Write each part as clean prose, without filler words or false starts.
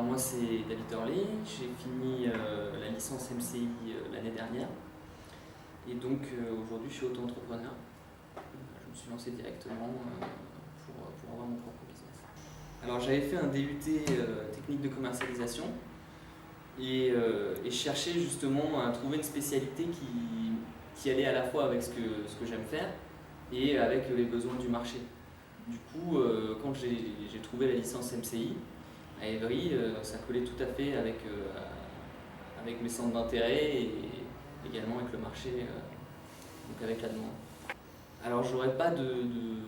Alors moi c'est David Hurley, j'ai fini la licence MCI l'année dernière et donc aujourd'hui je suis auto-entrepreneur. Je me suis lancé directement pour avoir mon propre business. Alors j'avais fait un DUT technique de commercialisation et je cherchais justement à trouver une spécialité qui allait à la fois avec ce que j'aime faire et avec les besoins du marché. Du coup, quand j'ai trouvé la licence MCI à Évry, ça collait tout à fait avec mes centres d'intérêt et également avec le marché, donc avec la demande. Alors j'aurais pas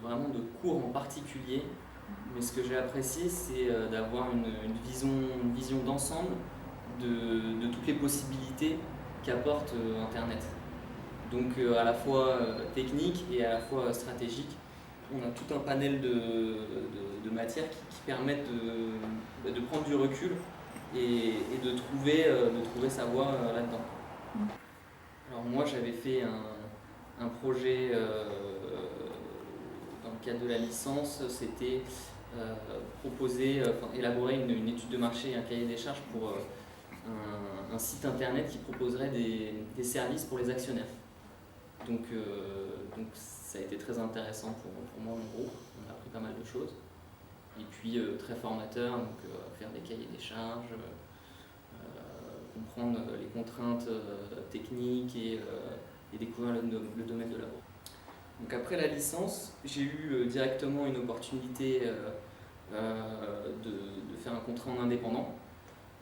vraiment de cours en particulier, mais ce que j'ai apprécié c'est d'avoir une vision d'ensemble de toutes les possibilités qu'apporte Internet. Donc à la fois technique et à la fois stratégique. On a tout un panel de matières qui permettent de prendre du recul et de trouver sa voie là-dedans. Alors moi j'avais fait un projet dans le cadre de la licence, c'était élaborer une étude de marché et un cahier des charges pour un site internet qui proposerait des services pour les actionnaires. Donc ça a été très intéressant pour moi, mon groupe. On a appris pas mal de choses. Et puis très formateur, donc faire des cahiers des charges, comprendre les contraintes techniques et découvrir le domaine de la bourse. Donc après la licence, j'ai eu directement une opportunité de faire un contrat en indépendant.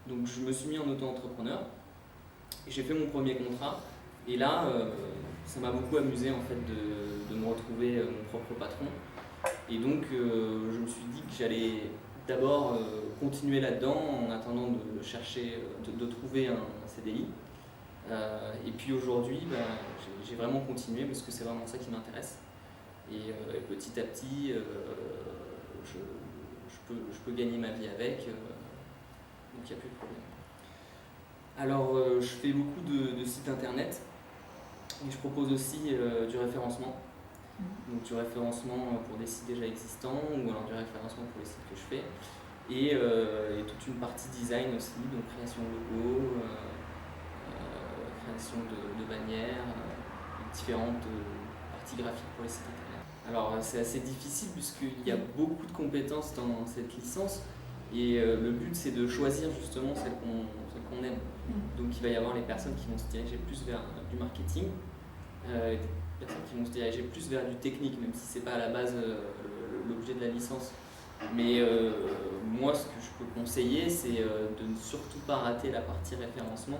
Donc je me suis mis en auto-entrepreneur et j'ai fait mon premier contrat. Et là, ça m'a beaucoup amusé en fait de me retrouver mon propre patron. Et donc je me suis dit que j'allais d'abord continuer là-dedans en attendant de chercher, de trouver un CDI. Et puis aujourd'hui, j'ai vraiment continué parce que c'est vraiment ça qui m'intéresse. Et petit à petit, je peux gagner ma vie avec, donc il n'y a plus de problème. Alors je fais beaucoup de sites internet. Et je propose aussi du référencement, donc du référencement pour des sites déjà existants ou alors du référencement pour les sites que je fais et toute une partie design aussi, donc création de logos, création de bannières, différentes parties graphiques pour les sites internet. Alors c'est assez difficile puisqu'il y a beaucoup de compétences dans cette licence et le but c'est de choisir justement celle qu'on aime. Donc il va y avoir les personnes qui vont se diriger plus vers du marketing, des personnes qui vont se diriger plus vers du technique, même si c'est pas à la base l'objet de la licence. Mais moi ce que je peux conseiller c'est de ne surtout pas rater la partie référencement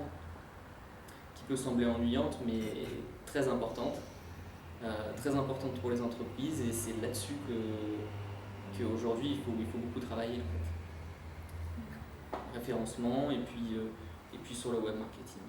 qui peut sembler ennuyante mais très importante pour les entreprises et c'est là-dessus qu'aujourd'hui il faut beaucoup travailler en fait. Référencement et puis sur le web marketing.